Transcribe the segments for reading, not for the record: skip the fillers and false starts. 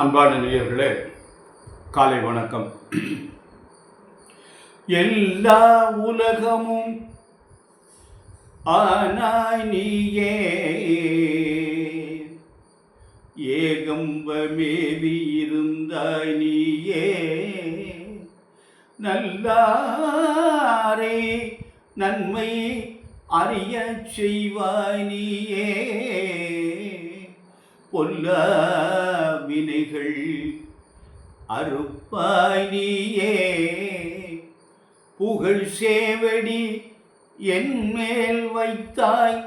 அன்பான நேயர்களே, காலை வணக்கம். எல்லா உலகமும் ஆனாய் நீயே, ஏகம்பமேவி இருந்தாய் நீயே, நல்லாரே நன்மை அறிய செய்வாய் நீயே, பொல்லா வினைகள் அறுப்பாய் நீயே, புகழ் சேவடி என் மேல் வைத்தாய்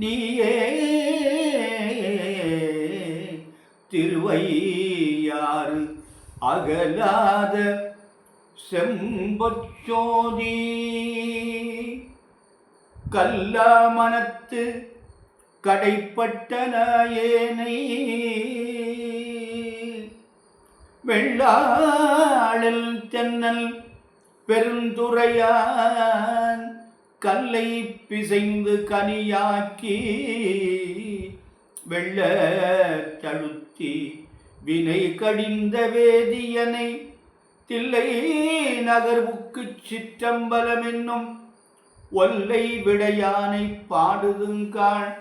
நீயே, திருவையாறு அகலாத செம்பொற்சோதி, கல்லா மனத்து கடைப்பட்ட நாயேனை, வெள்ளாளல் தென்னல் பெருந்துரையான் கல்லை பிசைந்து கனியாக்கி, வெள்ள தழுத்தி வினை கடிந்த வேதியனை, தில்லை நகர்வுக்கு சிற்றம்பலம் என்னும் ஒல்லை விடையானை பாடுதுங்காள்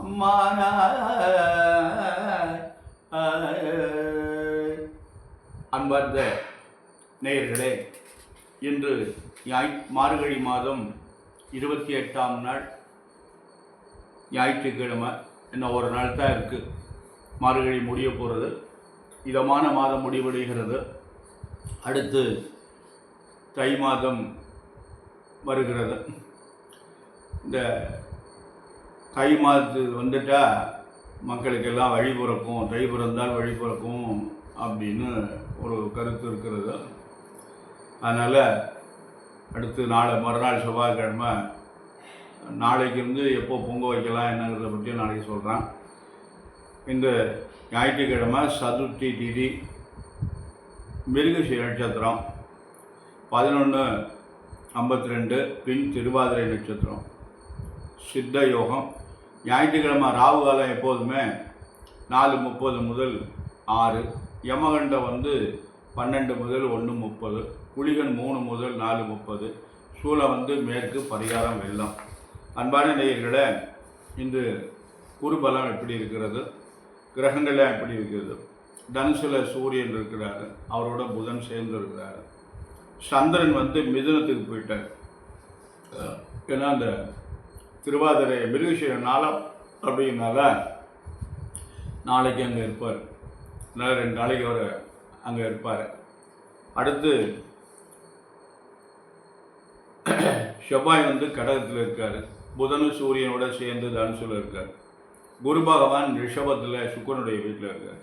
அம்மானார். அன்பார்ந்த நேயர்களே, இன்று மார்கழி மாதம் 28ஆம் நாள் ஞாயிற்றுக்கிழமை. இன்னும் ஒரு நாள் தான் இருக்குது மார்கழி முடிய போகிறது. இதமான மாதம் முடிவடைகிறது. அடுத்து தை மாதம் வருகிறது. இந்த தை மாதத்து வந்துட்டால் மக்களுக்கெல்லாம் வழி பிறக்கும், தை பிறந்தால் வழி பிறக்கும் அப்படின்னு ஒரு கருத்து இருக்கிறது. அதனால் அடுத்து மறுநாள் செவ்வாய்க்கிழமை, நாளைக்கு எப்போ பொங்க வைக்கலாம் என்னங்கிறத பற்றி நாளைக்கு சொல்கிறேன். இந்த ஞாயிற்றுக்கிழமை சதுர்த்தி திதி, மிருகசீர நட்சத்திரம் 11:52, பின் திருவாதிரை நட்சத்திரம், சித்த யோகம். ஞாயிற்றுக்கிழமை ராகு காலம் எப்போதுமே 4:30 முதல் 6, யமகண்டம் 12 முதல் 1:30, குளிகன் 3 முதல் 4:30, சூலம் மேற்கு, பரிகாரம் வெள்ளம். அன்பான நேயர்களே, இன்று குருபலம் எப்படி இருக்கிறது, கிரகங்கள்லாம் எப்படி இருக்கிறது? தனுசுல சூரியன் இருக்கிறாரு, அவரோட புதன் சேர்ந்து இருக்கிறாரு. சந்திரன் மிதுனத்துக்கு போயிட்டார். ஏன்னா அந்த திருவாதிரை மிருகசீர நாளம் அப்படின்னால நாளைக்கு அங்கே இருப்பார். 2 நாளைக்கு அவர் அங்கே இருப்பார். அடுத்து செவ்வாய் கடகத்தில் இருக்கார். புதனும் சூரியனோட சேர்ந்து தனுசுல இருக்கார். குரு பகவான் ரிஷபத்தில் சுக்கிரனுடைய வீட்டில் இருக்கார்.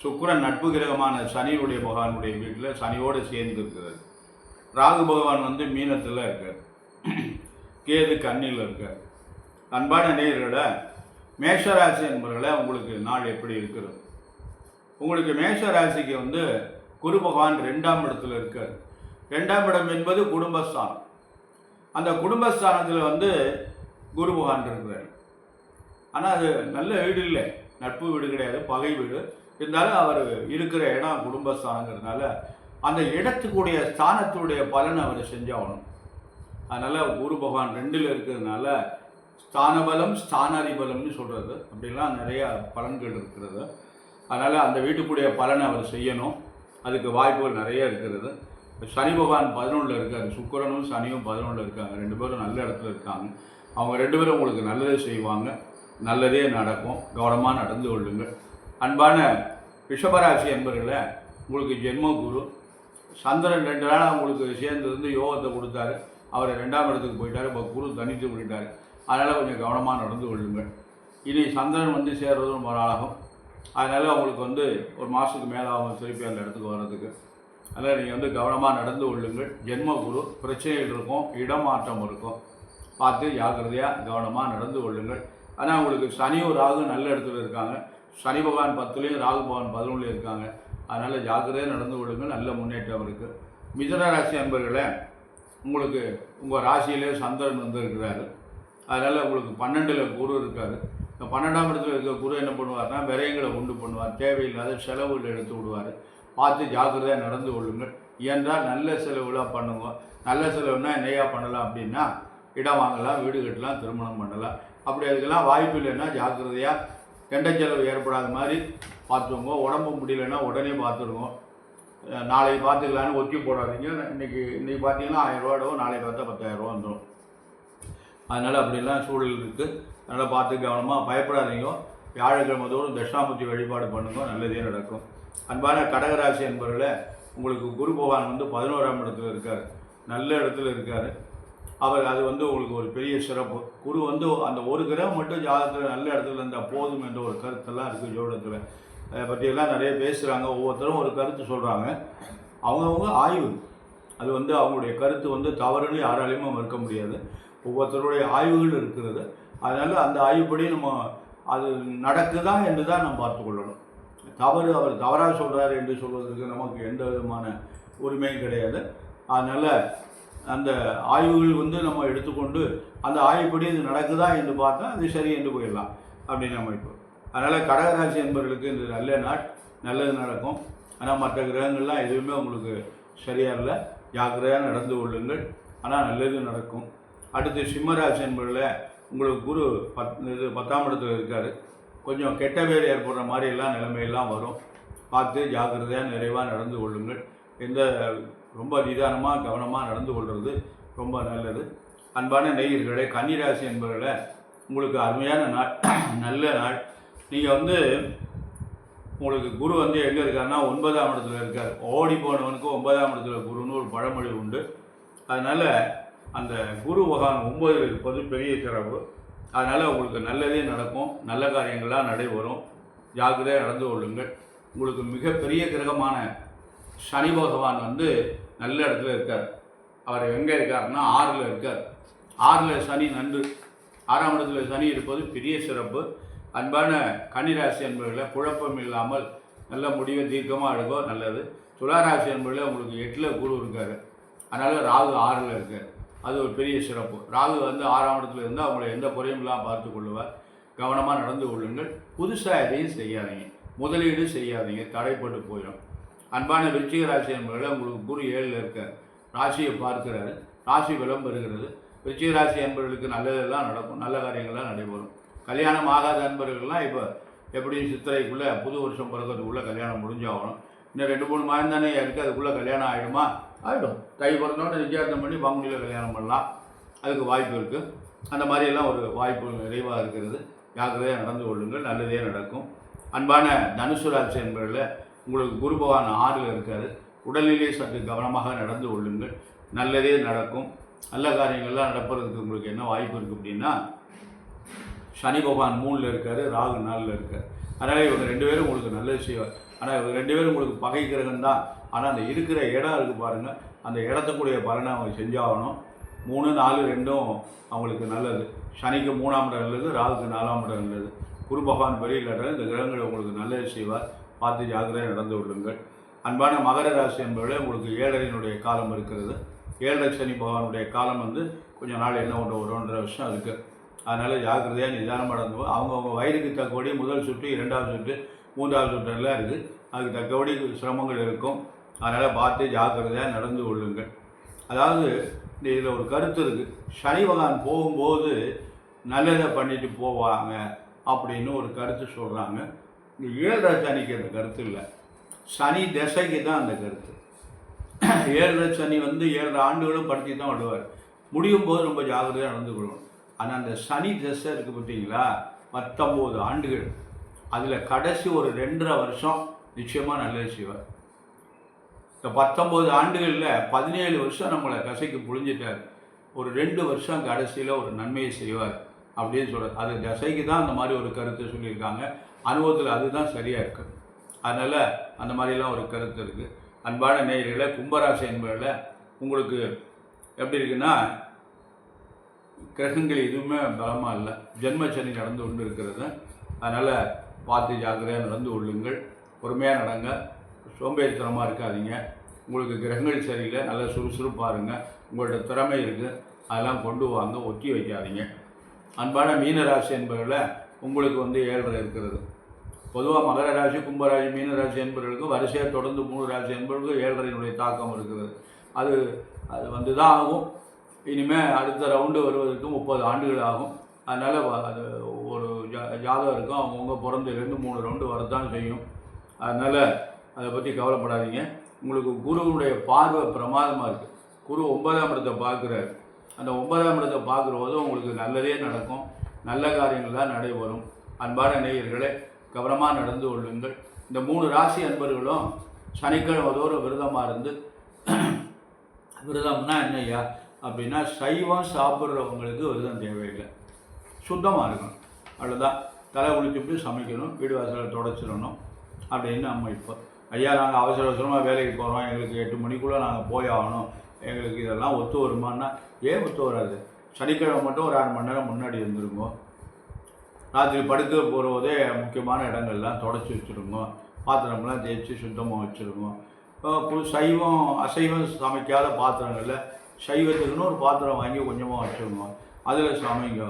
சுக்கிரன் நட்பு கிரகமான சனியுடைய பகவானுடைய வீட்டில் சனியோடு சேர்ந்து இருக்கிறார். ராகு பகவான் மீனத்தில் இருக்கார். கேது கன்னியில் இருக்கார். அன்பான நேயர்களே, மேஷராசி என்பவர்களே, உங்களுக்கு நாள் எப்படி இருக்கிறது? உங்களுக்கு மேஷராசிக்கு குரு பகவான் 2ஆம் இடத்துல இருக்கார். 2ஆம் இடம் என்பது குடும்பஸ்தானம். அந்த குடும்பஸ்தானத்தில் குரு பகவான் இருக்கிறார். ஆனால் அது நல்ல வீடு இல்லை, நட்பு வீடு கிடையாது, பகை வீடு. இருந்தாலும் அவர் இருக்கிற இடம் குடும்பஸ்தானங்கிறதுனால அந்த இடத்துக்குடைய ஸ்தானத்துடைய பலனை அவர் செஞ்சாகணும். அதனால் குரு பகவான் 2ல் இருக்கிறதுனால ஸ்தானபலம் ஸ்தானாதிபலம்னு சொல்கிறது, அப்படிலாம் நிறையா பலன்கள் இருக்கிறது. அதனால் அந்த வீட்டுக்குடைய பலனை அவர் செய்யணும். அதுக்கு வாய்ப்புகள் நிறைய இருக்கிறது. சனி பகவான் 11ல் இருக்கார். சுக்கிரனும் சனியும் 11ல் இருக்காங்க. 2 பேரும் நல்ல இடத்துல இருக்காங்க. அவங்க 2 பேரும் உங்களுக்கு நல்லதே செய்வாங்க, நல்லதே நடக்கும். கவனமாக நடந்து கொள்ளுங்கள். அன்பான ரிஷபராசி என்பவர்களே, உங்களுக்கு ஜென்ம குரு சந்திரன் 2 நாளாக உங்களுக்கு சேர்ந்து யோகத்தை கொடுத்தாரு. அவர் 2ஆம் இடத்துக்கு போயிட்டார். இப்போ குரு தனித்து விட்டார். அதனால் கொஞ்சம் கவனமாக நடந்து கொள்ளுங்கள். இனி சந்திரன் சேர்றதும் ரொம்ப நாளாகும். அதனால் உங்களுக்கு ஒரு மாதத்துக்கு மேலே ஆகும் திருப்பி அந்த இடத்துக்கு வர்றதுக்கு. அதனால் நீங்கள் கவனமாக நடந்து கொள்ளுங்கள். ஜென்ம குரு, பிரச்சனைகள் இருக்கும், இடமாற்றம் இருக்கும். பார்த்து ஜாக்கிரதையாக கவனமாக நடந்து கொள்ளுங்கள். ஆனால் உங்களுக்கு சனியும் ராகு நல்ல இடத்துல இருக்காங்க. சனி பகவான் 10லையும் ராகு பகவான் 11லையும் இருக்காங்க. அதனால் ஜாக்கிரதையாக நடந்து கொள்ளுங்கள். நல்ல முன்னேற்றம் இருக்குது. மிதுன ராசி அன்பர்களே, உங்களுக்கு உங்கள் ராசியிலே சந்திரன் இருக்கிறாரு. அதனால் உங்களுக்கு 12ல் குரு இருக்கார். இந்த 12ஆம் இடத்துல இருக்க குரு என்ன பண்ணுவார்னா விரயங்களை உண்டு பண்ணுவார், தேவையில்லாத செலவுகள் எடுத்து விடுவார். பார்த்து ஜாக்கிரதையாக நடந்து கொள்ளுங்கள். இயன்றால் நல்ல செலவுகளாக பண்ணுங்க. நல்ல செலவுனா என்னையா பண்ணலாம் அப்படின்னா, இடம் வாங்கலாம், வீடு கட்டலாம், திருமணம் பண்ணலாம். அப்படி அதுக்கெல்லாம் வாய்ப்பு இல்லைன்னா ஜாக்கிரதையாக கெண்ட செலவு ஏற்படாத மாதிரி பார்த்துக்கோங்க. உடம்பு முடியலைன்னா உடனே பார்த்துருங்க. நாளைக்கு பார்த்துக்கலான்னு ஒத்தி போடாதீங்க. இன்றைக்கி பார்த்தீங்கன்னா 1000 ரூபா, நாளைக்கு பார்த்தா 10,000 ரூபா வந்துடும். அதனால் அப்படிலாம் சூழல் இருக்குது. அதனால் பார்த்து கவனமாக பயப்படாதீங்க. வியாழக்கிழமை தோறும் தட்சிணாமூர்த்தி வழிபாடு பண்ணுங்க, நல்லதே நடக்கும். அன்பான கடகராசி என்பவர்களே, உங்களுக்கு குரு பகவான் 11ஆம் இடத்துல இருக்கார், நல்ல இடத்துல இருக்கார். அது உங்களுக்கு ஒரு பெரிய சிறப்பு. குரு அந்த ஒரு கிரகம் மட்டும் ஜாதகத்தில் நல்ல இடத்துல இருந்தால் போதும் என்ற ஒரு கருத்தெல்லாம் இருக்குது ஜோடத்தில். அதை பற்றியெல்லாம் நிறைய பேசுகிறாங்க, ஒவ்வொருத்தரும் ஒரு கருத்து சொல்கிறாங்க. அவங்கவுங்க ஆய்வு, அது அவங்களுடைய கருத்து தவறுன்னு யாராலையுமே மறுக்க முடியாது. ஒவ்வொருத்தருடைய ஆய்வுகள் இருக்கிறது. அதனால் அந்த ஆய்வுப்படி நம்ம அது நடக்குதா என்று தான் நம்ம பார்த்துக்கொள்ளணும். அவர் தவறாக சொல்கிறார் என்று சொல்வதற்கு நமக்கு எந்த விதமான உரிமையும் கிடையாது. அதனால் அந்த ஆய்வுகள் நம்ம எடுத்துக்கொண்டு அந்த ஆய்வுப்படி இது நடக்குதா என்று பார்த்தா அது சரி என்று போயிடலாம் அப்படின்னு அமைப்பு. அதனால் கடகராசி என்பவர்களுக்கு இந்த நல்ல நாள், நல்லது நடக்கும். ஆனால் மற்ற கிரகங்கள்லாம் எதுவுமே உங்களுக்கு சரியாக இல்லை, ஜாக்கிரதையாக நடந்து கொள்ளுங்கள். ஆனால் நல்லது நடக்கும். அடுத்து சிம்மராசி என்பவர்களில் உங்களுக்கு குரு 10ஆம் இடத்துல இருக்கார். கொஞ்சம் கெட்ட பேர் ஏற்படுற மாதிரிலாம் நிலைமையெல்லாம் வரும். பார்த்து ஜாக்கிரதையாக நிறைவாக நடந்து கொள்ளுங்கள். ரொம்ப நிதானமாக கவனமாக நடந்து கொள்வது ரொம்ப நல்லது. அன்பான நேயர்களே, கன்னிராசி என்பவர்களே, உங்களுக்கு அருமையான நாள், நல்ல நாள். நீங்கள் உங்களுக்கு குரு எங்கே இருக்காருன்னா 9ஆம் இடத்துல இருக்கார். ஓடி போனவனுக்கு 9ஆம் இடத்துல குருன்னு ஒரு பழமொழி உண்டு. அதனால் அந்த குரு பகவான் 9 இருப்பது பெரிய சிறப்பு. அதனால் உங்களுக்கு நல்லதே நடக்கும், நல்ல காரியங்களாக நடைபெறும். ஜாக்கிரதையாக நடந்து கொள்ளுங்கள். உங்களுக்கு மிகப்பெரிய கிரகமான சனி பகவான் நல்ல இடத்துல இருக்கார். அவர் எங்கே இருக்காருன்னா 6ல் இருக்கார். 6ல் சனி நன்று. 6ஆம் இடத்துல சனி இருப்பது பெரிய சிறப்பு. அன்பான கன்னிராசி என்பவர்களை குழப்பம் இல்லாமல் நல்ல முடிவை தீர்க்கமாக எடுக்கும், நல்லது. துளாராசி என்பவர்களை உங்களுக்கு 8ல் குரு இருக்கார். அதனால் ராகு 6ல் இருக்கார். அது ஒரு பெரிய சிறப்பு. ராகு 6ஆம் இடத்துல இருந்தால் அவங்கள எந்த குறையும் இல்லாமல் பார்த்து கொள்ளுவார். கவனமாக நடந்து கொள்ளுங்கள். புதுசாக எதையும் செய்யாதீங்க, முதலீடு செய்யாதீங்க, தடைப்பட்டு போயிடும். அன்பான விருச்சிக ராசி என்பவர்களை உங்களுக்கு குரு 7ல் இருக்கார். ராசியை பார்க்கிறாரு, ராசி பலம் பெறுகிறது. விருச்சிக ராசி என்பவர்களுக்கு நல்லதெல்லாம் நடக்கும், நல்ல காரியங்கள்லாம் நடைபெறும். கல்யாணம் ஆகாத அன்பர்கள்லாம் இப்போ எப்படியும் சித்திரைக்குள்ளே புது வருஷம் பிறக்கிறதுக்குள்ளே கல்யாணம் முடிஞ்சாகணும். இன்னும் 2-3 மாதம் தானே இருக்குது, அதுக்குள்ளே கல்யாணம் ஆகிடுமா? ஆகிடும். தை பிறந்தோட நிச்சயார்த்தம் பண்ணி பங்குனியில் கல்யாணம் பண்ணலாம், அதுக்கு வாய்ப்பு இருக்குது. அந்த மாதிரியெல்லாம் ஒரு வாய்ப்பு நிறைவாக இருக்கிறது. ஜாக்கிரதையாக நடந்து கொள்ளுங்கள், நல்லதே நடக்கும். அன்பான தனுசு ராசி என்பவர்களில் உங்களுக்கு குரு பகவான் 6ல் இருக்கார். உடலிலே சற்று கவனமாக நடந்து கொள்ளுங்கள், நல்லதே நடக்கும். நல்ல காரியங்கள்லாம் நடப்பதற்கு உங்களுக்கு என்ன வாய்ப்பு இருக்குது அப்படின்னா, சனி பகவான் 3ல் இருக்கார், ராகு 4ல் இருக்கார். அதனால் இவங்க 2 பேரும் உங்களுக்கு நல்லது செய்வார். ஆனால் இவங்க 2 பேரும் உங்களுக்கு பகை கிரகம் தான். ஆனால் அந்த இருக்கிற இடம் இருக்குது பாருங்கள், அந்த இடத்துக்குரிய பலனை அவங்க செஞ்சாகணும். 3, 4, 2ம் அவங்களுக்கு நல்லது. சனிக்கு 3ஆம் இடம் நல்லது, ராகுக்கு 4ஆம் இடம் நல்லது. குரு பகவான் பெரிய இல்லாட்டாலும் இந்த கிரகங்களை உங்களுக்கு நல்லது செய்வார். பார்த்து ஜாக்கிரதையாக நடந்து கொள்ளுங்கள். அன்பான மகர ராசி என்பவர்களே, உங்களுக்கு 7னுடைய காலம் இருக்கிறது. 7 சனி பகவானுடைய காலம் கொஞ்சம் நாள் என்ன 1.5 வருஷம் இருக்குது. அதனால் ஜாக்கிரதையாக நிதானமாக நடந்து அவங்கவுங்க வயதுக்கு தக்கபடி முதல் சுற்று, 2வது சுற்று, 3வது சுற்று எல்லாம் இருக்குது. அதுக்கு தக்கபடி சிரமங்கள் இருக்கும். அதனால் பார்த்து ஜாக்கிரதையாக நடந்து கொள்ளுங்கள். அதாவது இதில் ஒரு கருத்து இருக்குது. சனி பகவான் போகும்போது நல்லதை பண்ணிட்டு போவாங்க அப்படின்னு ஒரு கருத்து சொல்கிறாங்க. இந்த 7 சனிக்கு அந்த கருத்து இல்லை, சனி திசைக்கு தான் அந்த கருத்து. 7 சனி 7 ஆண்டுகளும் படுத்தி தான் விடுவார். முடியும் போது ரொம்ப ஜாக்கிரதையாக நடந்து கொள்ளணும். ஆனால் அந்த சனி திசை இருக்குது பார்த்தீங்களா, 19 ஆண்டுகள். அதில் கடைசி ஒரு 2.5 வருஷம் நிச்சயமாக நல்லது செய்வார். இந்த 19 ஆண்டுகளில் 17 வருஷம் நம்மளை கசைக்கு புழிஞ்சிட்டார். ஒரு 2 வருஷம் கடைசியில் ஒரு நன்மையை செய்வார் அப்படின்னு சொல்கிறார். அது தசைக்கு தான் அந்த மாதிரி ஒரு கருத்தை சொல்லியிருக்காங்க. அனுபவத்தில் அதுதான் சரியாக இருக்குது. அதனால் அந்த மாதிரிலாம் ஒரு கருத்து இருக்குது. அன்பான நேயர்களே, கும்பராசி என்பதில் உங்களுக்கு எப்படி இருக்குன்னா, கிரகங்கள் எதுவுமே பலமாக இல்லை, ஜென்மச்சனி நடந்து கொண்டு இருக்கிறது. அதனால் பார்த்து ஜாக்கிரதையாக நடந்து கொள்ளுங்கள், பொறுமையாக நடங்க, சோம்பேறித்தனமாக இருக்காதீங்க. உங்களுக்கு கிரகங்கள் சரியில்லை, நல்லா சுறுசுறுப்பாக இருங்க. உங்களோட திறமை இருக்குது, அதெல்லாம் கொண்டு வாங்க, ஒத்தி வைக்காதீங்க. அன்பான மீனராசி என்பதில் உங்களுக்கு வந்து 7.5 இருக்கிறது. பொதுவாக மகர ராசி, கும்பராசி, மீன ராசி என்பவர்களுக்கு வரிசையாக தொடர்ந்து 3 ராசி என்பவர்களுக்கு 7.5 தாக்கம் இருக்கிறது. அது அது வந்து தான் ஆகும். இனிமேல் அடுத்த ரவுண்டு வருவதற்கு 30 ஆண்டுகள் ஆகும். அதனால் அது ஒரு ஜாதகம் இருக்கும், அவங்கவுங்க பிறந்ததுலேருந்து 3 ரவுண்டு வரத்தான் செய்யும். அதனால் அதை பற்றி கவலைப்படாதீங்க. உங்களுக்கு குருவுடைய பார்வை பிரமாதமாக இருக்குது. குரு 9ஆம் இடத்தை பார்க்குறாரு. அந்த 9ஆம் இடத்தை பார்க்கும்போது உங்களுக்கு நல்லதே நடக்கும், நல்ல காரியங்கள் தான் நடைபெறும். அன்பான நேயர்களே, கவனமாக நடந்து கொள்ளுங்கள். இந்த 3 ராசி அன்பர்களும் சனிக்கிழமை தோறும் விரதமாக இருந்து, விரதம்னா என்னையா அப்படின்னா சைவம் சாப்பிட்றவங்களுக்கு விரதம் தேவையில்லை, சுத்தமாக இருக்கணும், அவ்வளோதான். தலை குளிச்சுட்டு சமைக்கணும், வீடு வாசலை தொடச்சிடணும் அப்படின்னு நம்ம இப்போ ஐயா நாங்கள் அவசர அவசரமாக வேலைக்கு போகிறோம், எங்களுக்கு 8 மணிக்குள்ளே நாங்கள் போய் ஆகணும், எங்களுக்கு இதெல்லாம் ஒத்து வருமானா ஏன் ஒத்து வராது? சனிக்கிழமை மட்டும் ஒரு 1/2 மணி நேரம் முன்னாடி இருந்துருங்க. ராத்திரி படுக்க போகிறதே முக்கியமான இடங்கள்லாம் தொடச்சி வச்சுருங்க, பாத்திரம்லாம் தேய்ச்சி சுத்தமாக வச்சுருங்க. சைவம் அசைவம் சமைக்காத பாத்திரங்களில் சைவத்துக்குன்னு ஒரு பாத்திரம் வாங்கி கொஞ்சமாக வச்சுருங்க, அதில் சமைங்க,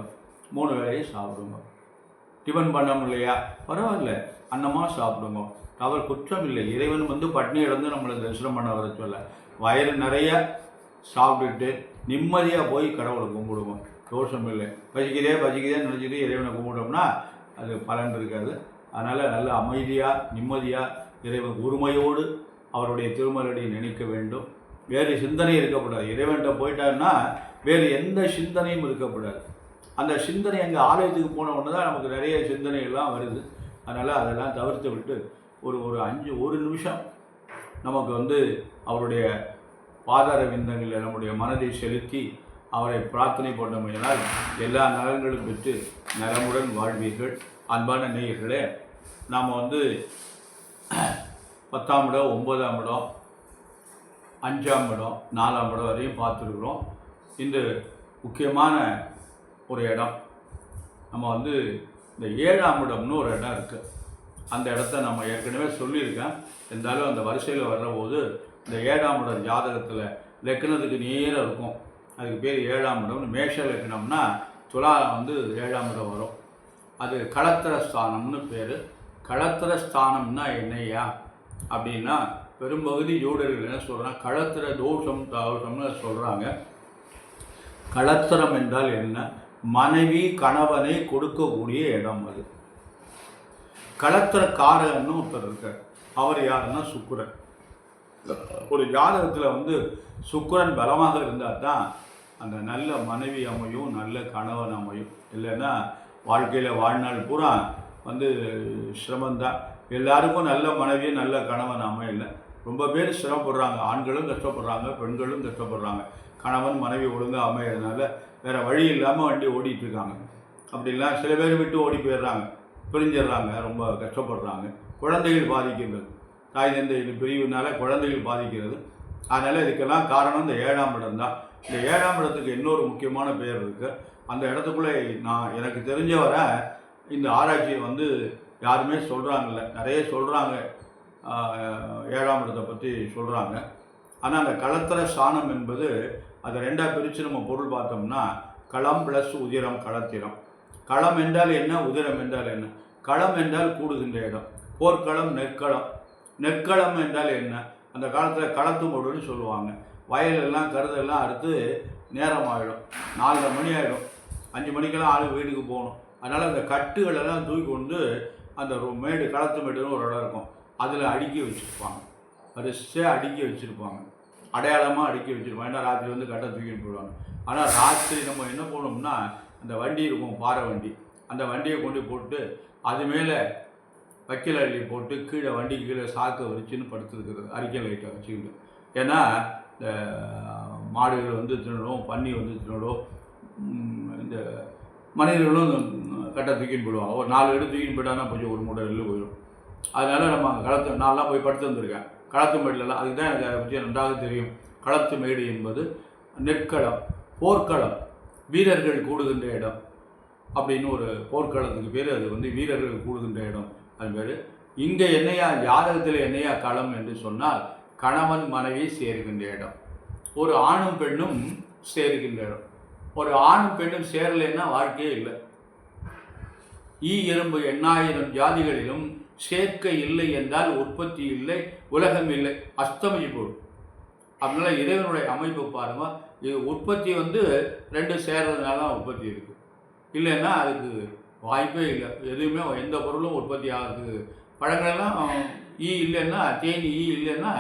3 வேளையும் சாப்பிடுங்க. டிஃபன் பண்ணணும் இல்லையா, பரவாயில்ல, அன்னமாக சாப்பிடுங்க, அவர் குற்றம் இல்லை. இறைவன் வந்து பட்னி இழந்து நம்மளை தரிசனம் பண்ண வர சொல்ல, வயிறு நிறைய சாப்பிட்டுட்டு நிம்மதியாக போய் கடவுளை கும்பிடுவோம், தோஷம் இல்லை. பசிக்குதேன்னு நினச்சிட்டு இறைவனை கும்பிட்டோம்னா அது பலன் இருக்காது. அதனால் நல்ல அமைதியாக நிம்மதியாக இறைவன் உரிமையோடு அவருடைய திருமலடி நினைக்க வேண்டும். வேறு சிந்தனை இருக்கக்கூடாது. இறைவன்கிட்ட போயிட்டாருன்னா வேறு எந்த சிந்தனையும் இருக்கக்கூடாது. அந்த சிந்தனை எங்கள் ஆலயத்துக்கு போன உடனே தான் நமக்கு நிறைய சிந்தனைகள்லாம் வருது. அதனால் அதெல்லாம் தவிர்த்து விட்டு ஒரு நிமிஷம் நமக்கு வந்து அவருடைய பாதார விந்தங்களில் நம்முடைய மனதை செலுத்தி அவரை பிரார்த்தனை பண்ணமையினால் எல்லா நலன்களும் பெற்று நலமுடன் வாழ்வீர்கள். அன்பான நேயர்களே, நாம் வந்து 10ஆம் இடம், 9ஆம் இடம், 5ஆம் இடம், 4ஆம் இடம் வரையும் பார்த்துருக்குறோம். இந்த முக்கியமான ஒரு இடம் நம்ம வந்து இந்த 7ஆம் இடம்னு ஒரு இடம் இருக்குது. அந்த இடத்த நம்ம ஏற்கனவே சொல்லியிருக்கேன். இருந்தாலும் அந்த வரிசையில் வர்றபோது இந்த 7ஆம் இடம் ஜாதகத்தில் லக்னத்துக்கு நேராக இருக்கும், அதுக்கு பேர் 7ஆம் இடம். மேஷ லக்னம்னா துலா வந்து 7ஆம் இடம் வரும். அது களத்திர ஸ்தானம்னு பேர். களத்திர ஸ்தானம்னா என்னையா அப்படின்னா பெரும்பகுதி ஜோடர்கள் என்ன சொல்கிறாங்க, களத்திர தோஷம்னு சொல்கிறாங்க. களத்திரம் என்றால் என்ன? மனைவி கணவனை கொடுக்கக்கூடிய இடம். அது களத்திர காரகன்னு ஒருத்தர் இருக்கார். அவர் யாருன்னா சுக்கிரன். ஒரு ஜாதகத்தில் வந்து சுக்கிரன் பலமாக இருந்தால் தான் அந்த நல்ல மனைவி அமையும், நல்ல கணவன் அமையும். இல்லைன்னா வாழ்க்கையில் வாழ்நாள் பூரா வந்து சிரமந்தான். எல்லாருக்கும் நல்ல மனைவியும் நல்ல கணவன் அமையலை. ரொம்ப பேர் சிரமப்படுறாங்க. ஆண்களும் கஷ்டப்படுறாங்க, பெண்களும் கஷ்டப்படுறாங்க. கணவன் மனைவி ஒழுங்காக அமையறதுனால வேறு வழி இல்லாமல் வண்டி ஓடிட்டுருக்காங்க. அப்படிலாம் சில பேர் விட்டு ஓடி போயிடுறாங்க, பிரிஞ்சிடுறாங்க, ரொம்ப கஷ்டப்படுறாங்க. குழந்தைகள் பாதிக்கிறது, தாய் தந்தை பிரிவுனால குழந்தைகள் பாதிக்கிறது. அதனால் இதுக்கெல்லாம் காரணம் இந்த 7ஆம் இடம் தான். இந்த 7ஆம் இடத்துக்கு இன்னொரு முக்கியமான பெயர் இருக்குது. அந்த இடத்துக்குள்ளே எனக்கு தெரிஞ்ச வர இந்த ஆராய்ச்சியை வந்து யாருமே சொல்கிறாங்கல்ல, நிறைய சொல்கிறாங்க, 7ஆம் இடத்தை பற்றி சொல்கிறாங்க. ஆனால் அந்த களத்திர ஸ்தானம் என்பது அதை 2ஆக பிரித்து நம்ம பொருள் பார்த்தோம்னா களம் ப்ளஸ் உதிரம், களத்திரம். களம் என்றால் என்ன, உதிரம் என்றால் என்ன? களம் என்றால் கூடுகின்ற இடம். போர்க்களம், நெற்களம். நெற்களம் என்றால் என்ன? அந்த காலத்தில் களத்து மோடுன்னு சொல்லுவாங்க. வயலெல்லாம் கருதெல்லாம் அறுத்து நேரம் ஆகிடும், 4:30 மணி ஆகிடும், 5 மணிக்கெல்லாம் ஆள் வீட்டுக்கு போகணும். அதனால் அந்த கட்டுகளெல்லாம் தூக்கி கொண்டு அந்த மேடு, களத்து மேடுன்னு ஒரு இடம் இருக்கும், அதில் அடுக்கி வச்சுருப்பாங்க. வரிசையாக அடுக்கி வச்சுருப்பாங்க, அடையாளமாக அடுக்கி வச்சுருப்பாங்க. ஏன்னா ராத்திரி வந்து கட்டை தூக்கிட்டு போயிடுவாங்க. ஆனால் ராத்திரி நம்ம என்ன போனோம்னா அந்த வண்டி இருக்கும், பாறை வண்டி, அந்த வண்டியை கொண்டு போட்டு அது மேலே வைக்கல் அள்ளி போட்டு கீழே வண்டிக்கு கீழே சாக்கை வச்சுன்னு படுத்துருக்குறது, அறிக்கை லைட்டை வச்சுக்கிட்டு. ஏன்னா இந்த மாடுகள் வந்து தின்னுடும், பன்னி வந்து தின்னுடும், இந்த மனிதர்களும் கட்டை தூக்கின்னு போயிடுவாங்க. ஒரு 4 இடம் தூக்கின்னு போயிட்டாங்கன்னா கொஞ்சம் ஒரு மூட்டை நெல் போயிடும். அதனால் நம்ம களத்து நான்லாம் போய் படுத்து வந்திருக்கேன் களத்து மேடுலலாம். அதுக்கு தான் எனக்கு அதை பற்றி நன்றாக தெரியும். களத்து மேடு என்பது நெற்களம், போர்க்களம், வீரர்கள் கூடுகின்ற இடம் அப்படின்னு ஒரு போர்க்களத்துக்கு பேர். அது வந்து வீரர்கள் கூடுகின்ற இடம், அது பேர். இங்கே என்னையா ஜாதகத்தில் என்னையா களம் என்று சொன்னால் கணவன் மனைவி சேருகின்ற இடம், ஒரு ஆணும் பெண்ணும் சேருகின்ற இடம். ஒரு ஆணும் பெண்ணும் சேரலைன்னா வாழ்க்கையே இல்லை. ஈ எறும்பு 8000 ஜாதிகளிலும் சேர்க்கை இல்லை என்றால் உற்பத்தி இல்லை, உலகம் இல்லை, அஸ்தமிச்சு போடும். அதனால இறைவனுடைய அமைப்பு பாருங்க. இது உற்பத்தி வந்து 2 சேர்றதுனால தான் உற்பத்தி இருக்குது. இல்லைன்னா அதுக்கு வாய்ப்பே இல்லை. எதுவுமே எந்த பொருளும் உற்பத்தி ஆகுது. பழங்கள்லாம் ஈ இல்லைன்னா, தேனி ஈ இல்லைன்னா,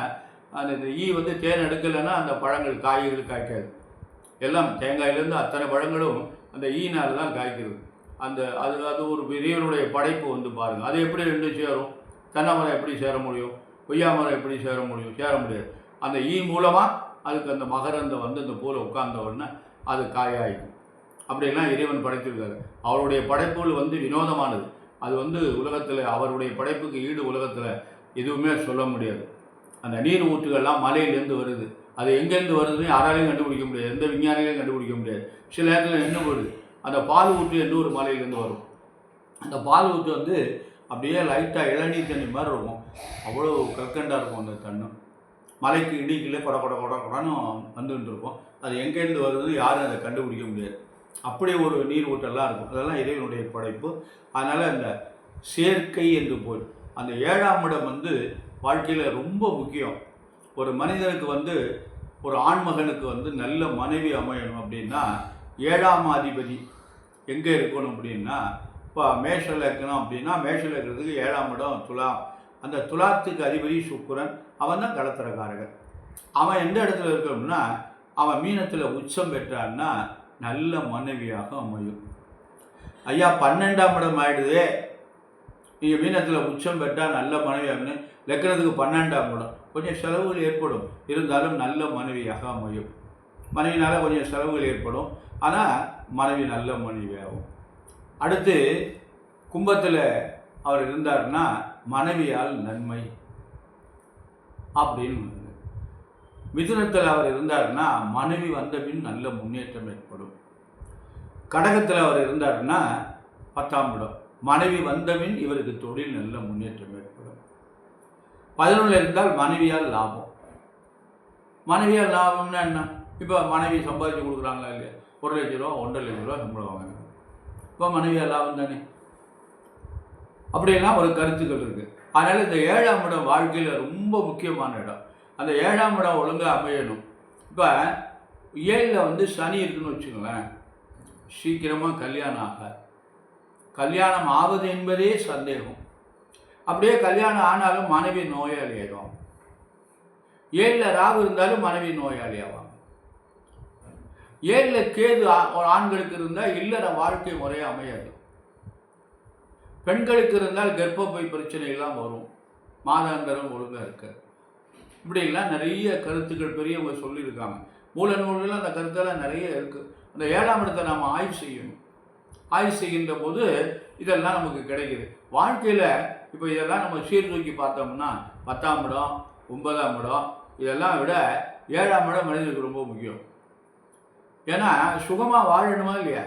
அந்த ஈ வந்து தேன் எடுக்கலைன்னா அந்த பழங்கள் காய்கள் காய்க்காது. எல்லாம் தேங்காயிலேருந்து அத்தனை பழங்களும் அந்த ஈனால் தான் காய்க்கிறது. அது ஒரு இறைவனுடைய படைப்பு வந்து பாருங்கள். அது எப்படி 2 சேரும்? தென்னை மரம் எப்படி சேர முடியும்? கொய்யா மரம் எப்படி சேர முடியும்? சேர முடியாது. அந்த ஈ மூலமாக அதுக்கு அந்த மகரந்தம் வந்து அந்த பூவில் உட்கார்ந்த உடனே அது காயாயிடும். அப்படிலாம் இறைவன் படைத்திருக்காரு. அவருடைய படைப்புகள் வந்து வினோதமானது. அது வந்து உலகத்தில் அவருடைய படைப்புக்கு ஈடு உலகத்தில் எதுவுமே சொல்ல முடியாது. அந்த நீர் ஊற்றுகள்லாம் மலையிலேருந்து வருது. அது எங்கேருந்து வருதுன்னு யாராலையும் கண்டுபிடிக்க முடியாது. எந்த விஞ்ஞானிகளையும் கண்டுபிடிக்க முடியாது. சில நேரத்தில் என்ன போடுது, அந்த பால் ஊற்று என்று ஒரு மலையிலேருந்து வரும். அந்த பால் ஊற்று வந்து அப்படியே லைட்டாக இளநீர் தண்ணி மாதிரி இருக்கும். அவ்வளோ கற்கண்டாக இருக்கும் அந்த தண்ணி. மலைக்கு இடிக்கல கொட கொட கொட கொடன்னு வந்துட்டு இருக்கும். அது எங்கேருந்து வருது யாரும் அதை கண்டுபிடிக்க முடியாது. அப்படி ஒரு நீர் ஊற்றெல்லாம் இருக்கும். அதெல்லாம் இறைவனுடைய படைப்பு. அதனால் அந்த சேர்க்கை என்று போய் அந்த 7ஆம் இடம் வந்து வாழ்க்கையில் ரொம்ப முக்கியம். ஒரு மனிதனுக்கு வந்து ஒரு ஆண்மகனுக்கு வந்து நல்ல மனைவி அமையணும் அப்படின்னா 7ஆம் அதிபதி எங்கே இருக்கணும் அப்படின்னா, இப்போ மேஷல் இருக்கணும் அப்படின்னா மேஷல் இருக்கிறதுக்கு 7ஆம் இடம் துலாம். அந்த துலாத்துக்கு அதிபதி சுக்கிரன். அவன் தான் கடத்திரக்காரகன். அவன் எந்த இடத்துல இருக்கணும்னா, அவன் மீனத்தில் உச்சம் பெற்றான்னா நல்ல மனைவியாக அமையும். ஐயா 12ஆம் இடம் ஆகிடுதே, நீங்கள் மீனத்தில் உச்சம் பெற்றால் நல்ல மனைவியாகனு லக்கணத்துக்கு 12ஆம் இடம். கொஞ்சம் செலவுகள் ஏற்படும், இருந்தாலும் நல்ல மனைவியாக அமையும். மனைவினால் கொஞ்சம் செலவுகள் ஏற்படும், ஆனால் மனைவி நல்ல மனைவியாகும். அடுத்து கும்பத்தில் அவர் இருந்தார்னா மனைவியால் நன்மை அப்படின்னு. மிதுனத்தில் அவர் இருந்தார்னா மனைவி வந்த பின் நல்ல முன்னேற்றம் ஏற்படும். கடகத்தில் அவர் இருந்தார்னா 10ஆம் இடம், மனைவி வந்தபின் இவருக்கு தொழில் நல்ல முன்னேற்றம் ஏற்படும். 11 இருந்தால் மனைவியால் லாபம். மனைவியால் லாபம்னா என்ன? இப்போ மனைவி சம்பாதிச்சு கொடுக்குறாங்களா இல்லையா? 1 லட்ச ரூபா 1.5 லட்ச ரூபா சம்பளம் வாங்குறாங்க. இப்போ மனைவியால் லாபம் தானே. அப்படியெல்லாம் ஒரு கருத்துக்கள் இருக்குது. அதனால் இந்த 7ஆம் இடம் வாழ்க்கையில் ரொம்ப முக்கியமான இடம். அந்த 7ஆம் இடம் ஒழுங்காக அமையணும். இப்போ 7ல் வந்து சனி இருக்குன்னு வச்சுக்கோங்களேன், சீக்கிரமாக கல்யாணம் ஆகாது. கல்யாணம் ஆவது என்பதே சந்தேகம். அப்படியே கல்யாணம் ஆனாலும் மனைவி நோயாளி ஆகும். 7ல் ராகு இருந்தாலும் மனைவி நோயாளி ஆவாங்க. 7ல் கேது ஆண்களுக்கு இருந்தால் இல்லற வாழ்க்கை முறையாக அமையாது. பெண்களுக்கு இருந்தால் கர்ப்பப்பை பிரச்சனைகள்லாம் வரும், மாதாந்திரம் ஒழுங்காக இருக்காது. இப்படிலாம் நிறைய கருத்துக்கள் பெரியவங்க சொல்லியிருக்காங்க. மூல நூல்கள் அந்த கருத்தெல்லாம் நிறைய இருக்குது. அந்த 7ஆம் இடத்தை நாம் ஆய்வு செய்யணும். ஆய்வு செய்கின்ற போது இதெல்லாம் நமக்கு கிடைக்கிது. வாழ்க்கையில் இப்போ இதெல்லாம் நம்ம சீர்தூக்கி பார்த்தோம்னா 10ஆம் இடம் 9ஆம் இடம் இதெல்லாம் விட 7ஆம் இடம் மனிதனுக்கு ரொம்ப முக்கியம். ஏன்னா சுகமாக வாழணுமா இல்லையா?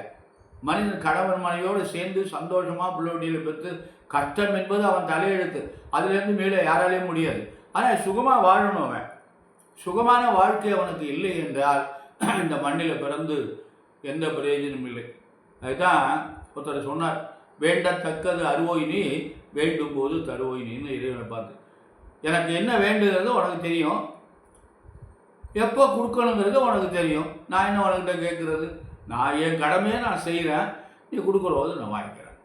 மனிதன் கணவன் மனைவியோடு சேர்ந்து சந்தோஷமாக பிள்ளைகளில் பெற்று, கஷ்டம் என்பது அவன் தலையெழுத்து, அதுலேருந்து மேலே யாராலையும் முடியாது. ஆனால் சுகமாக வாழணும். அவன் சுகமான வாழ்க்கை அவனுக்கு இல்லை என்றால் இந்த மண்ணில் பிறந்து எந்த பிரயோஜனமும் இல்லை. அதுதான் ஒருத்தர் சொன்னார், வேண்டத்தக்கது அருவோய் நீ, வேண்டும் போது தருவோய் நீன்னு இறைவனை பார்த்து. எனக்கு என்ன வேண்டுங்கிறது உனக்கு தெரியும், எப்போ கொடுக்கணுங்கிறது உனக்கு தெரியும். நான் என்ன உனக்கிட்ட கேட்குறது? நான் என் கடமையை நான் செய்கிறேன், நீ கொடுக்குறோது நான் வாங்கிக்கிறேன்.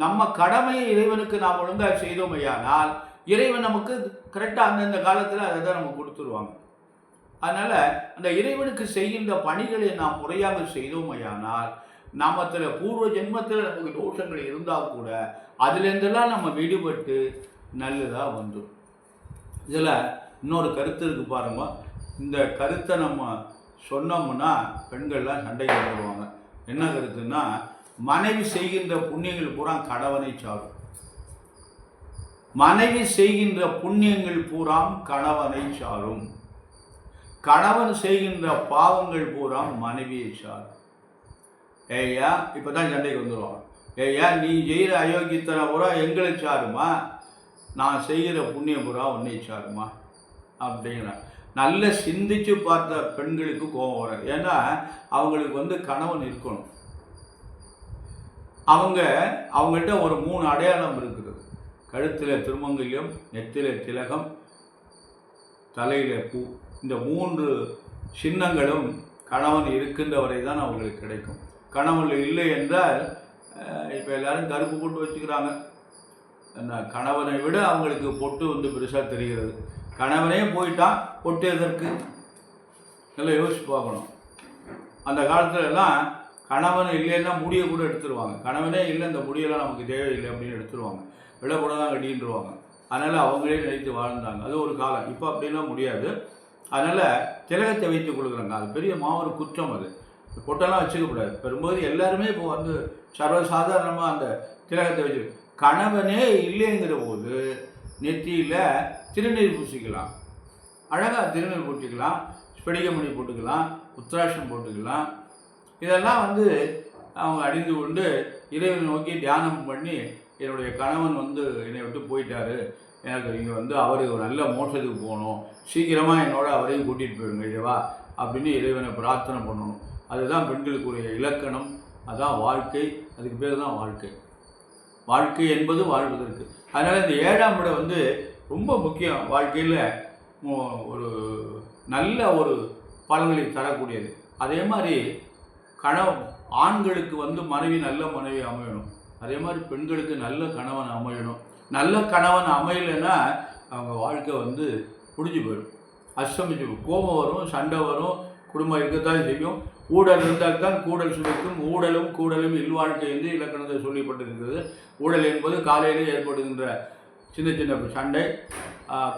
நம்ம கடமையை இறைவனுக்கு நாம் ஒழுங்காக செய்தோம் ஐயானால் இறைவன் நமக்கு கரெக்டாக அந்தந்த காலத்தில் அதை தான் நமக்கு கொடுத்துருவாங்க. அதனால் அந்த இறைவனுக்கு செய்கின்ற பணிகளை நாம் முறையாக செய்தோம் ஐயானால் நாமத்தில் பூர்வ ஜென்மத்தில் நமக்கு தோஷங்கள் இருந்தால் கூட அதுலேருந்தெல்லாம் நம்ம விடுபட்டு நல்லதாக வந்துடும். இதில் இன்னொரு கருத்து இருக்குது பாருங்க. இந்த கருத்தை நம்ம சொன்னோம்னா பெண்கள்லாம் சண்டைக்கு வருவாங்க. என்ன கருத்துன்னா, மனைவி செய்கின்ற புண்ணியங்கள் பூரா கணவனை சாரும். மனைவி செய்கின்ற புண்ணியங்கள் பூரா கணவனை சாரும். கணவன் செய்கின்ற பாவங்கள் பூரா மனைவியை சாரும். ஏய்யா இப்போ தான் சண்டைக்கு வந்துடுவாங்க. ஏய்யா நீ செய்கிற அயோக்கியத்தனை பூரா எங்களை சாருமா, நான் செய்கிற புண்ணியம் பூரா உன்னை சாருமா அப்படிங்கிறான். நல்ல சிந்திச்சு பார்த்த பெண்களுக்கு கோபம் வராது. ஏன்னா அவங்களுக்கு வந்து கணவன் இருக்கணும். அவங்கள்ட்ட ஒரு 3 அடையாளம் இருக்குது. கழுத்தில் திருமங்கல்யம், நெத்தியில் திலகம், தலையில் பூ. இந்த 3 சின்னங்களும் கணவன் இருக்கின்ற வரை தான் அவங்களுக்கு கிடைக்கும். கணவன் இல்லை என்றால் இப்போ எல்லோரும் கருப்பு போட்டு வச்சுக்கிறாங்க. கணவனை விட அவங்களுக்கு பொட்டு பெருசாக தெரிகிறது. கணவனே போயிட்டான், பொட்டு எதற்கு? நல்லா யோசிச்சு பார்க்கணும். அந்த காலத்துலலாம் கணவன் இல்லைன்னா முடியை கூட எடுத்துருவாங்க. கணவனே இல்லை, இந்த முடியெல்லாம் நமக்கு தேவையில்லை அப்படின்னு எடுத்துருவாங்க. விலை கூட தான் கட்டின்ட்டுருவாங்க. அதனால் அவங்களே நினைத்து வாழ்ந்தாங்க. அது ஒரு காலம். இப்போ அப்படிலாம் முடியாது. அதனால் திலகத்தை வைத்து கொடுக்குறாங்க. அது பெரிய மாபெரும் குற்றம். அது பொட்டெல்லாம் வச்சுக்கக்கூடாது. பெரும்போது எல்லாருமே இப்போ சர்வசாதாரணமாக அந்த திலகத்தை வச்சு, கணவனே இல்லைங்கிற போது நெத்தியில் திருநீர் பூசிக்கலாம். அழகாக திருநீர் பூசிக்கலாம், ஸ்படிகமணி போட்டுக்கலாம், உத்திராட்சம் போட்டுக்கலாம். இதெல்லாம் அவங்க அணிந்து கொண்டு இறைவனை நோக்கி தியானம் பண்ணி, என்னுடைய கணவன் என்னை விட்டு போயிட்டாரு, எனக்கு இங்கே அவர் ஒரு நல்ல மோட்சத்துக்கு போகணும், சீக்கிரமாக என்னோட அவரையும் கூட்டிகிட்டு போயிடுங்க இறைவா அப்படின்னு இறைவனை பிரார்த்தனை பண்ணணும். அதுதான் பெண்களுக்குரிய இலக்கணம். அதுதான் வாழ்க்கை. அதுக்கு பேர் தான் வாழ்க்கை. வாழ்க்கை என்பது வாழ்வதற்கு. அதனால் இந்த 7ஆம் இடம் ரொம்ப முக்கியம். வாழ்க்கையில் ஒரு நல்ல ஒரு பலன்களை தரக்கூடியது. அதே மாதிரி ஆண்களுக்கு மனைவி நல்ல மனைவி அமையணும். அதே மாதிரி பெண்களுக்கு நல்ல கணவன் அமையணும். நல்ல கணவன் அமையலைன்னா அவங்க வாழ்க்கை முடிஞ்சு போயிடும், அஸ்தமிச்சு போயிடும். கோபம் வரும், சண்டை வரும், குடும்பம் இருக்கத்தான் செய்யும். ஊழல் இருந்தால் தான் கூடல் சுவைக்கும். ஊழலும் கூடலும் இல்வாழ்க்கை என்று இலக்கணத்தை சொல்லப்பட்டிருக்கிறது. ஊழல் என்பது காலையிலே ஏற்படுகின்ற சின்ன சின்ன சண்டை.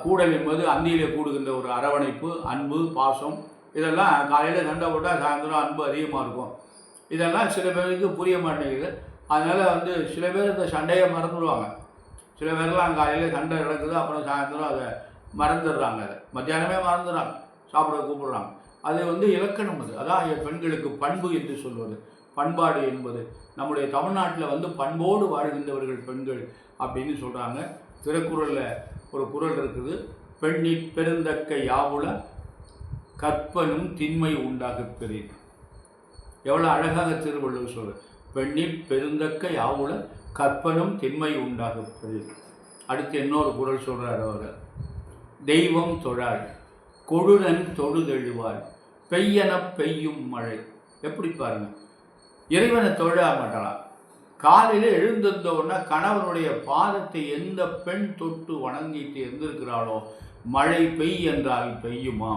கூடல் என்பது அந்தியிலே கூடுகின்ற ஒரு அரவணைப்பு, அன்பு, பாசம். இதெல்லாம் காலையில் சண்டை போட்டால் சாயந்தரம் அன்பு அதிகமாக இருக்கும். இதெல்லாம் சில பேருக்கு புரிய மாட்டேங்குது. அதனால் சில பேர் இந்த சண்டையை மறந்துடுவாங்க. சில பேர்லாம் காலையில் சண்டை நடக்குது, அப்புறம் சாயந்தரம் அதை மறந்துடுறாங்க. அதை மத்தியானமே மறந்துடுறாங்க, சாப்பிட கூப்பிடுறாங்க. அது இலக்கணம். அதான் பெண்களுக்கு பண்பு என்று சொல்வது. பண்பாடு என்பது நம்முடைய தமிழ்நாட்டில் பண்போடு வாழ்கின்றவர்கள் பெண்கள் அப்படின்னு சொல்கிறாங்க. திருக்குறளில் ஒரு குறள் இருக்குது, பெண்ணிற் பெருந்தக்க யாவுல கற்பனும் திண்மை உண்டாக பெரிய. எவ்வளோ அழகாக திருவள்ளுவர் சொல்ற. பெண்ணிற் பெருந்தக்க யாவுல கற்பனும் திண்மை உண்டாக பெரிய. அடுத்து இன்னொரு குறள் சொல்கிறார் அவர், தெய்வம் தொழாள் கொழுரன் தொழுதெழுவாள் பெய்யன பெய்யும் மழை. எப்படி பாருங்க, இறைவனை தொழ மாட்டாளாம். காலையில் எழுந்திருந்தவுடனே கணவனுடைய பாதத்தை எந்த பெண் தொட்டு வணங்கிட்டு இருந்திருக்கிறாளோ மழை பெய் என்றால் பெய்யுமா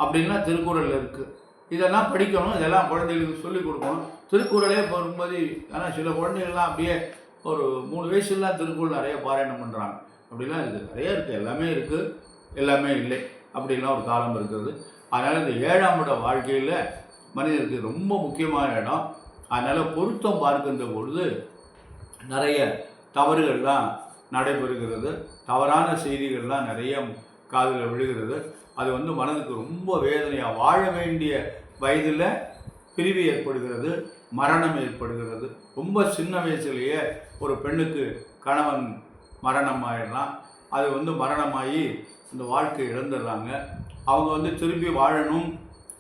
அப்படின்னா திருக்குறள் இருக்குது. இதெல்லாம் படிக்கணும், இதெல்லாம் குழந்தைகளுக்கு சொல்லிக் கொடுக்கணும். திருக்குறளே போகும்போது, ஆனால் சில குழந்தைகள்லாம் அப்படியே ஒரு 3 வயசுலாம் திருக்குறள் நிறைய பாராயணம் பண்ணுறாங்க. அப்படிலாம் இருக்குது, நிறைய இருக்குது. எல்லாமே இருக்குது, எல்லாமே இல்லை அப்படின்லாம் ஒரு காலம் இருக்கிறது. அதனால் இந்த 7ஆம் இட வாழ்க்கையில் மனிதருக்கு ரொம்ப முக்கியமான இடம். அதனால் பொருத்தம் பார்க்கின்ற பொழுது நிறைய தவறுகள்லாம் நடைபெறுகிறது. தவறான செய்திகள்லாம் நிறைய காதில் விழுகிறது. அது மனதுக்கு ரொம்ப வேதனையாக, வாழ வேண்டிய வயதில் பிரிவு ஏற்படுகிறது, மரணம் ஏற்படுகிறது. ரொம்ப சின்ன வயசுலேயே ஒரு பெண்ணுக்கு கணவன் மரணம் ஆகிடலாம். அது மரணமாகி இந்த வாழ்க்கை இழந்துடுறாங்க. அவங்க திரும்பி வாழணும்,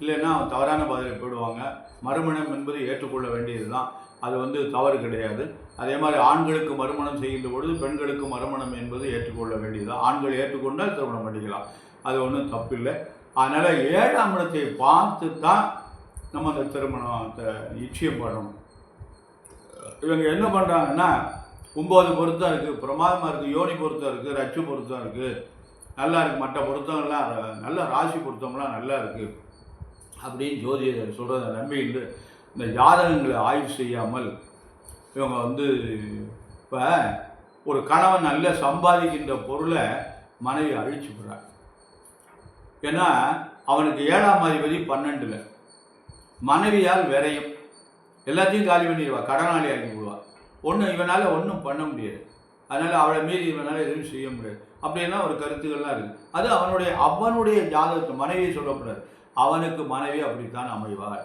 இல்லைன்னா தவறான பாதையில் போயிடுவாங்க. மறுமணம் என்பது ஏற்றுக்கொள்ள வேண்டியது தான். அது தவறு கிடையாது. அதே மாதிரி ஆண்களுக்கு மறுமணம் செய்கின்ற பொழுது பெண்களுக்கு மறுமணம் என்பது ஏற்றுக்கொள்ள வேண்டியது தான். ஆண்கள் ஏற்றுக்கொண்டால் திருமணம் பண்ணிக்கலாம், அது ஒன்றும் தப்பில்லை. அதனால் 7ஆம் இடத்தை பார்த்து தான் நம்ம அந்த திருமணத்தை நிச்சயம் பண்ணணும். இவங்க என்ன பண்ணுறாங்கன்னா 9 பொருத்தம் இருக்குது, பிரமாதமாக இருக்குது, யோனி பொருத்தம் இருக்குது, ரச்சு பொருத்தம் இருக்குது, நல்லா இருக்குது, மற்ற பொருத்தங்கள்லாம் நல்ல ராசி பொருத்தம்லாம் நல்லா இருக்குது அப்படின்னு ஜோதிடர் சொல்கிறத நம்பிக்கிட்டு இந்த ஜாதகங்களை ஆய்வு செய்யாமல் இவங்க இப்போ ஒரு கணவன் நல்ல சம்பாதிக்கின்ற பொருளை மனைவி அழிச்சு விடுறார். ஏன்னா அவனுக்கு 7ஆம் அதிபதி 12ல், மனைவியால் விரையும், எல்லாத்தையும் காலி பண்ணிடுவா, கடனாளி ஆகி விடுவா. இவனால் ஒன்றும் பண்ண முடியாது. அதனால் அவளை மீறி இவனால் எதுவும் செய்ய முடியாது. அப்படின்னா ஒரு கருத்துக்கள்லாம் இருக்குது. அது அவனுடைய ஜாதகத்தை மனைவியை சொல்லக்கூடாது. அவனுக்கு மனைவி அப்படித்தான் அமைவார்,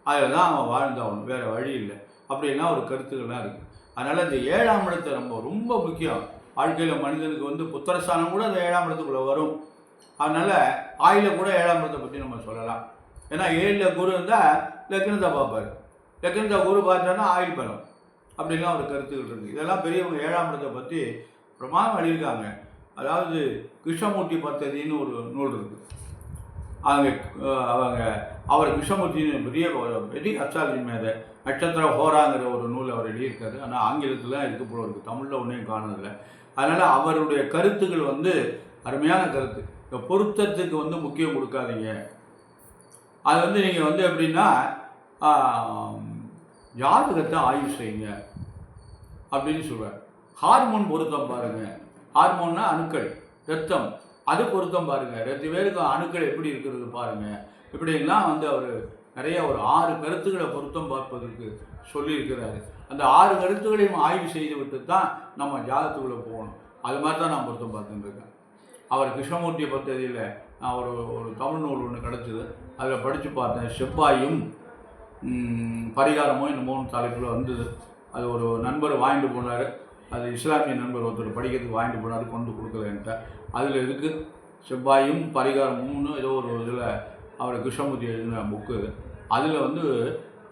அதில் தான் அவன் வாழ்ந்தவன், வேறு வழி இல்லை அப்படின்னா ஒரு கருத்துக்கள்லாம் இருக்குது. அதனால் இந்த 7ஆம் இடத்தை ரொம்ப முக்கியம். வாழ்க்கையில் மனிதனுக்கு புத்திரஸ்தானம் கூட அந்த 7ஆம் இடத்துக்குள்ளே வரும். அதனால் ஆயில கூட 7ஆம் இடத்தை பற்றி நம்ம சொல்லலாம். ஏன்னா 7ல் குரு இருந்தால் லக்னத்தை பார்ப்பார். லக்னத்தை குரு பார்த்தான்னா ஆயில் பலம். அப்படின்லாம் ஒரு கருத்துக்கள் இருக்குது. இதெல்லாம் பெரியவங்க 7ஆம் இடத்தை பற்றி பிரமாதம் எழுதியிருக்காங்க. அதாவது கிருஷ்ணமூர்த்தி பத்ததின்னு ஒரு நூல் இருக்குது. அவங்க அவர் கிருஷ்ணமூர்த்தின்னு பெரிய அஸ்ட்ராலஜி மேதை, நட்சத்திர ஹோராங்கிற ஒரு நூல் அவர் எழுதியிருக்காரு. ஆனால் ஆங்கிலத்தில் இருக்க போல இருக்குது, தமிழில் ஒன்றையும் காணதில்லை. அதனால் அவருடைய கருத்துக்கள் அருமையான கருத்து. இந்த பொருத்தத்துக்கு முக்கியம் கொடுக்காதீங்க. அது நீங்கள் எப்படின்னா ஜாதகத்தை ஆய்வு செய்யுங்க அப்படின்னு சொல்கிறார். ஹார்மோன் பொருத்தம் பாருங்கள். ஹார்மோன்னா அணுக்கள், ரத்தம், அது பொருத்தம் பாருங்கள். 2 பேருக்கு அணுக்கள் எப்படி இருக்கிறது பாருங்கள். இப்படிலாம் அவர் நிறைய ஒரு 6 கருத்துக்களை பொருத்தம் பார்ப்பதற்கு சொல்லியிருக்கிறாரு. அந்த 6 கருத்துக்களையும் ஆய்வு செய்து விட்டு தான் நம்ம ஜாதகத்துக்குள்ளே போகணும். அது மாதிரி தான் நான் பொருத்தம் பார்த்துட்டுருக்கேன். அவர் கிருஷ்ணமூர்த்தியை பத்ததியில் நான் ஒரு தமிழ் நூல் ஒன்று கிடச்சிது, அதில் படித்து பார்த்தேன். செவ்வாயும் பரிகாரமும் இந்த 3 தலைப்பில் வந்தது. அது ஒரு நண்பர் வாங்கிட்டு போனார். அது இஸ்லாமிய நண்பர் ஒருத்தர் படிக்கிறதுக்கு வாங்கிட்டு போனார், கொண்டு கொடுக்கல என்கிட்ட. அதில் இருக்குது செவ்வாயும் பரிகாரமும்னு ஏதோ ஒரு இதில் அவர் கிருஷ்ணமூர்த்தி எழுதின புக்கு. அதில்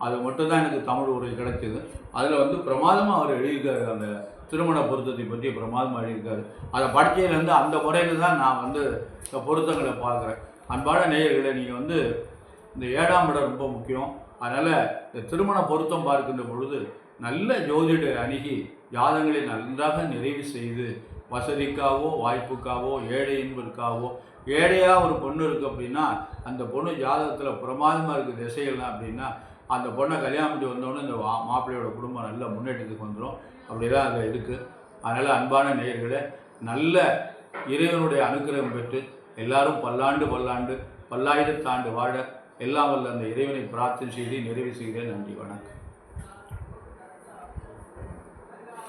அது மட்டும்தான் எனக்கு தமிழ் உரை கிடைச்சிது. அதில் பிரமாதமாக அவர் எழுதியிருக்காரு. அந்த திருமண பொருத்தத்தை பற்றி பிரமாதமாக எழுதியிருக்காரு. அதை படித்ததுலேருந்து அந்த முறையில் தான் நான் இந்த பொருத்தங்களை பார்க்குறேன். அன்பான நேயர்களை, நீங்கள் இந்த 7ஆம் இடம் ரொம்ப முக்கியம். அதனால் இந்த திருமண பொருத்தம் பார்க்கின்ற பொழுது நல்ல ஜோதிட அணுகி ஜாதகங்களை நன்றாக நிறைவு செய்து, வசதிக்காகவோ வாய்ப்புக்காகவோ ஏழை என்பதற்காகவோ, ஏழையாக ஒரு பொண்ணு இருக்குது அப்படின்னா அந்த பொண்ணு ஜாதகத்தில் பிரமாதமாக இருக்குது திசைகள்லாம் அப்படின்னா அந்த பொண்ணை கல்யாணம் பண்ணி வந்தோடனே இந்த மாப்பிள்ளையோட குடும்பம் நல்ல முன்னேற்றத்துக்கு வந்துடும். அப்படி தான் அதில் இருக்குது. அதனால் அன்பான நேயர்களே, நல்ல இறைவனுடைய அனுக்கிரகம் பெற்று எல்லாரும் பல்லாண்டு பல்லாயிரத்தாண்டு வாழ எல்லாம் வல்ல அந்த இறைவனை பிரார்த்தனை செய்து நிறைவு செய்கிறேன். நன்றி, வணக்கம்.